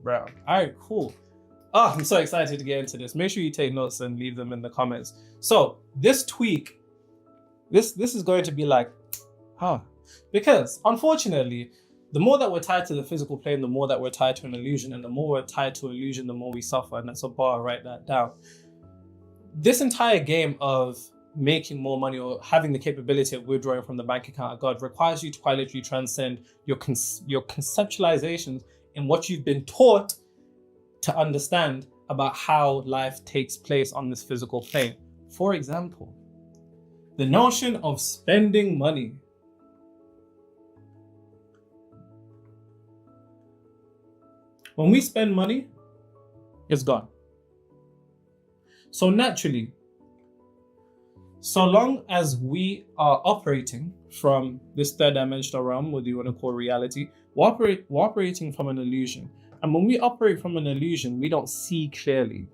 Brown. All right, cool. Oh, I'm so excited to get into this. Make sure you take notes and leave them in the comments. So this tweak, this is going to be like, because unfortunately, the more that we're tied to the physical plane, the more that we're tied to an illusion, and the more we're tied to illusion, the more we suffer. And that's a bar, write that down. This entire game of making more money or having the capability of withdrawing from the bank account of God requires you to quite literally transcend your conceptualizations in what you've been taught to understand about how life takes place on this physical plane. For example, the notion of spending money. When we spend money, it's gone. So naturally, so long as we are operating from this third dimensional realm, whether you want to call reality, we're operating from an illusion. And when we operate from an illusion, we don't see clearly.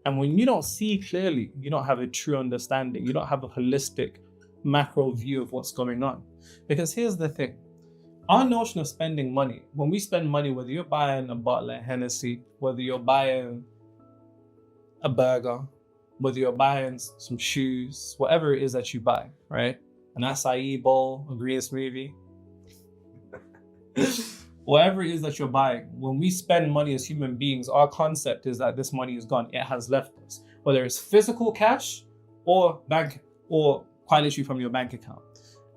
And when you don't see clearly, you don't have a true understanding. You don't have a holistic macro view of what's going on. Because here's the thing. Our notion of spending money, when we spend money, whether you're buying a bottle of Hennessy, whether you're buying a burger, whether you're buying some shoes, whatever it is that you buy, right? An acai bowl, a green smoothie, whatever it is that you're buying, when we spend money as human beings, our concept is that this money is gone. It has left us, whether it's physical cash or quite literally from your bank account.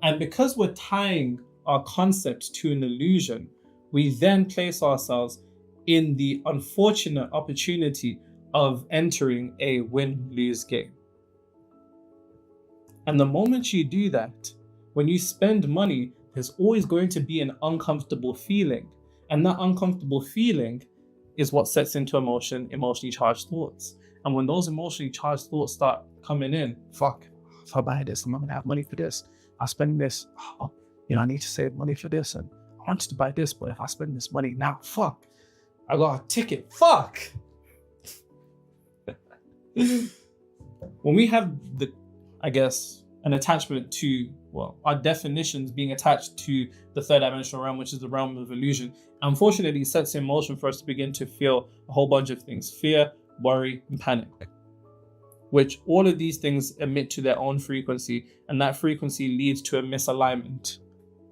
And because we're tying our concept to an illusion, we then place ourselves in the unfortunate opportunity of entering a win-lose game. And the moment you do that, when you spend money, there's always going to be an uncomfortable feeling. And that uncomfortable feeling is what sets into emotionally charged thoughts. And when those emotionally charged thoughts start coming in, fuck, if I buy this, I'm not gonna have money for this. I spend this, I need to save money for this. And I wanted to buy this, but if I spend this money now, fuck, I got a ticket, fuck. When we have an attachment to, our definitions being attached to the third dimensional realm, which is the realm of illusion, unfortunately it sets in motion for us to begin to feel a whole bunch of things: fear, worry, and panic, which all of these things emit to their own frequency, and that frequency leads to a misalignment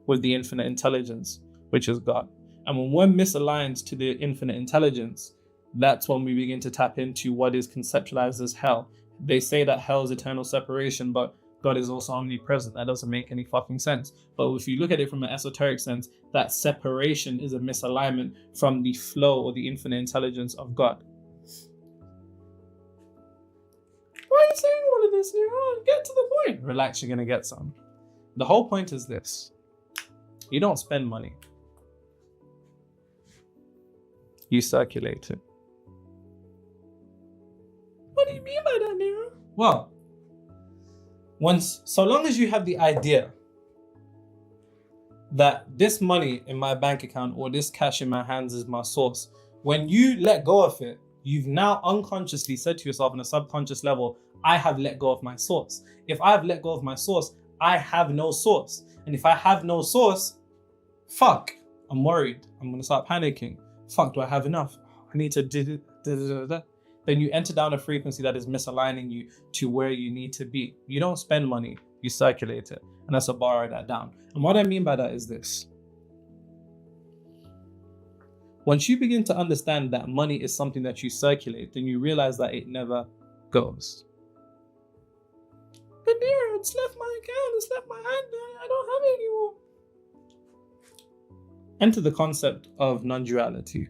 with the infinite intelligence, which is God. And when we're misaligned to the infinite intelligence, that's when we begin to tap into what is conceptualized as hell. They say that hell is eternal separation, but God is also omnipresent. That doesn't make any fucking sense. But if you look at it from an esoteric sense, that separation is a misalignment from the flow or the infinite intelligence of God. Why are you saying all of this? Get to the point. Relax, you're going to get some. The whole point is this. You don't spend money. You circulate it. What do you mean by that, Nero? Well, so long as you have the idea that this money in my bank account or this cash in my hands is my source, when you let go of it, you've now unconsciously said to yourself on a subconscious level, I have let go of my source. If I have let go of my source, I have no source. And if I have no source, fuck, I'm worried. I'm going to start panicking. Fuck, do I have enough? I need to do da. Then you enter down a frequency that is misaligning you to where you need to be. You don't spend money, you circulate it. And that's a bar, write that down. And what I mean by that is this. Once you begin to understand that money is something that you circulate, then you realize that it never goes. But dear, it's left my account, it's left my hand, I don't have it anymore. Enter the concept of non-duality.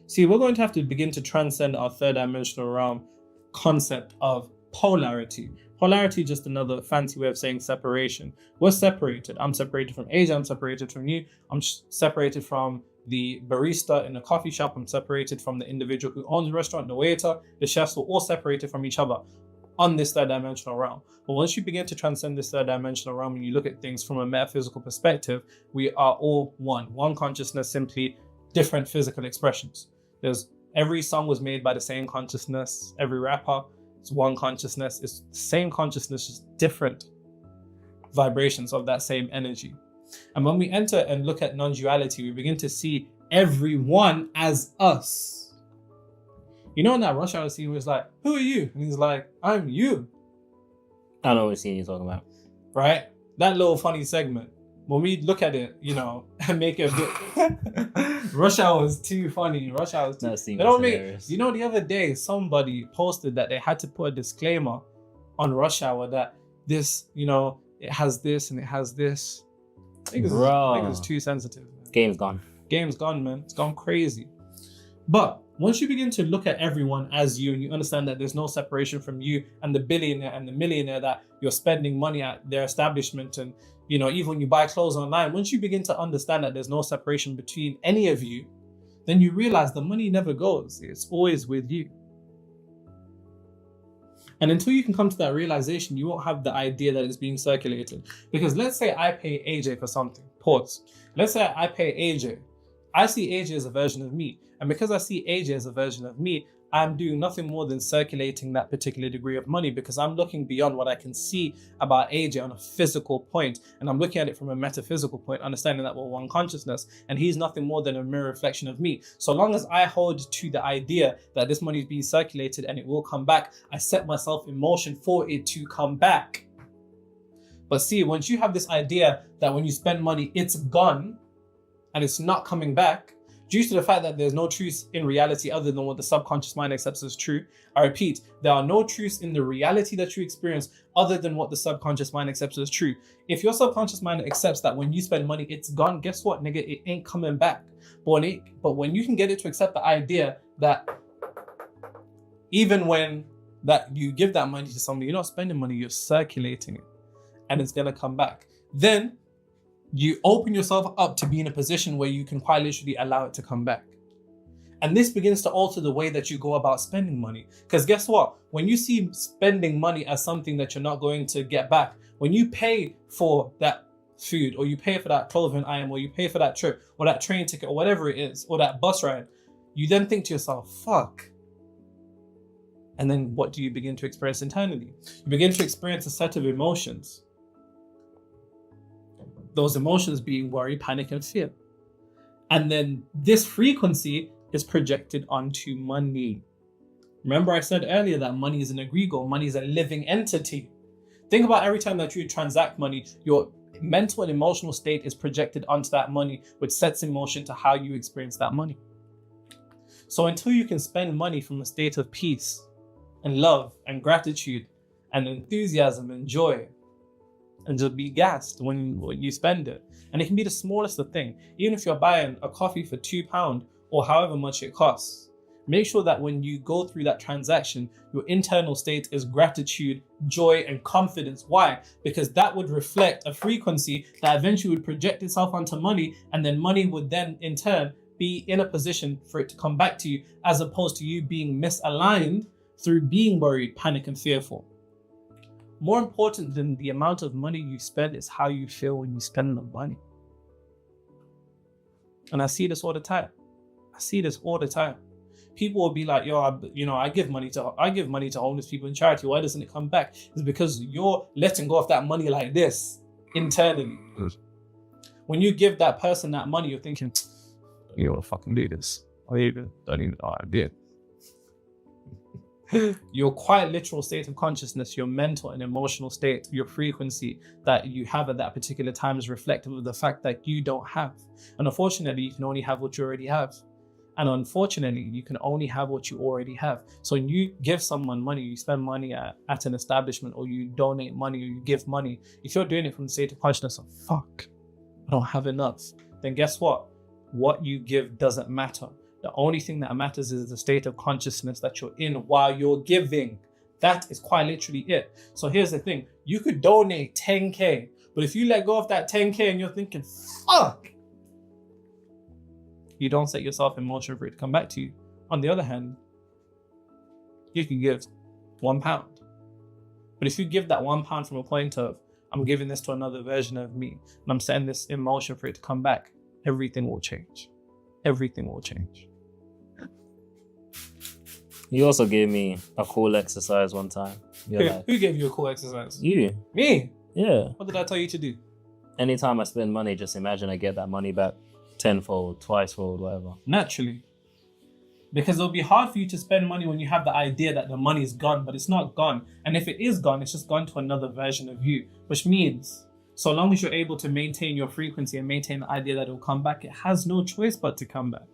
See, we're going to have to begin to transcend our third dimensional realm concept of polarity. Polarity, just another fancy way of saying separation. We're separated. I'm separated from Asia. I'm separated from you. I'm separated from the barista in the coffee shop. I'm separated from the individual who owns the restaurant, the waiter, the chefs. We're all separated from each other on this third dimensional realm. But once you begin to transcend this third dimensional realm and you look at things from a metaphysical perspective, we are all one consciousness, simply different physical expressions. Every song was made by the same consciousness. Every rapper is one consciousness. It's the same consciousness, just different vibrations of that same energy. And when we enter and look at non-duality, we begin to see everyone as us. You know, in that Rush Hour scene where it's like, who are you? And he's like, I'm you. I know what scene you're talking about. Right? That little funny segment. When we look at it, you know, and make it a bit... Rush Hour was too funny. Rush Hour was too... That scene They was don't make... hilarious. You know, the other day, somebody posted that they had to put a disclaimer on Rush Hour that this, you know, it has this and it has this. Niggas too sensitive. Man. Game's gone. Game's gone, man. It's gone crazy. But once you begin to look at everyone as you and you understand that there's no separation from you and the billionaire and the millionaire that you're spending money at their establishment, and you know, even when you buy clothes online, once you begin to understand that there's no separation between any of you, then you realize the money never goes. It's always with you. And until you can come to that realization, you won't have the idea that it's being circulated. Because let's say I pay AJ for something. Pause. Let's say I pay AJ. I see AJ as a version of me. And because I see AJ as a version of me, I'm doing nothing more than circulating that particular degree of money, because I'm looking beyond what I can see about AJ on a physical point. And I'm looking at it from a metaphysical point, understanding that we're one consciousness and he's nothing more than a mirror reflection of me. So long as I hold to the idea that this money is being circulated and it will come back, I set myself in motion for it to come back. But see, once you have this idea that when you spend money, it's gone and it's not coming back, due to the fact that there's no truth in reality other than what the subconscious mind accepts as true. I repeat, there are no truths in the reality that you experience other than what the subconscious mind accepts as true. If your subconscious mind accepts that when you spend money, it's gone, guess what, nigga? It ain't coming back. But when you can get it to accept the idea that even when that you give that money to somebody, you're not spending money, you're circulating it, and it's gonna come back. Then you open yourself up to be in a position where you can quite literally allow it to come back. And this begins to alter the way that you go about spending money. Because guess what? When you see spending money as something that you're not going to get back, when you pay for that food, or you pay for that clothing item, or you pay for that trip, or that train ticket, or whatever it is, or that bus ride, you then think to yourself, fuck. And then what do you begin to experience internally? You begin to experience a set of emotions. Those emotions being worry, panic, and fear. And then this frequency is projected onto money. Remember I said earlier that money is an egregore, money is a living entity. Think about every time that you transact money, your mental and emotional state is projected onto that money, which sets in motion to how you experience that money. So until you can spend money from a state of peace and love and gratitude and enthusiasm and joy, and just be gassed when you spend it. And it can be the smallest of things. Even if you're buying a coffee for £2 or however much it costs, make sure that when you go through that transaction, your internal state is gratitude, joy, and confidence. Why? Because that would reflect a frequency that eventually would project itself onto money, and then money would then in turn be in a position for it to come back to you, as opposed to you being misaligned through being worried, panic, and fearful. More important than the amount of money you spend is how you feel when you spend the money. And I see this all the time. People will be like, yo, I give money to homeless people in charity. Why doesn't it come back? It's because you're letting go of that money like this internally. When you give that person that money, you're thinking, you want to fucking do this. I did. Your quite literal state of consciousness, your mental and emotional state, your frequency that you have at that particular time is reflective of the fact that you don't have. And unfortunately, you can only have what you already have. And unfortunately, you can only have what you already have. So when you give someone money, you spend money at an establishment, or you donate money, or you give money, if you're doing it from the state of consciousness of, fuck, I don't have enough, then guess what? What you give doesn't matter. The only thing that matters is the state of consciousness that you're in while you're giving. That is quite literally it. So here's the thing. You could donate 10K, but if you let go of that 10K and you're thinking, fuck, you don't set yourself in motion for it to come back to you. On the other hand, you can give £1. But if you give that £1 from a point of, I'm giving this to another version of me, and I'm setting this in motion for it to come back, everything will change. Everything will change. You also gave me a cool exercise one time. Who gave you a cool exercise? You. Me? Yeah. What did I tell you to do? anytime I spend money, just imagine I get that money back tenfold, twicefold, whatever. Naturally. Because it'll be hard for you to spend money when you have the idea that the money is gone, but it's not gone. And if it is gone, it's just gone to another version of you, which means so long as you're able to maintain your frequency and maintain the idea that it'll come back, it has no choice but to come back.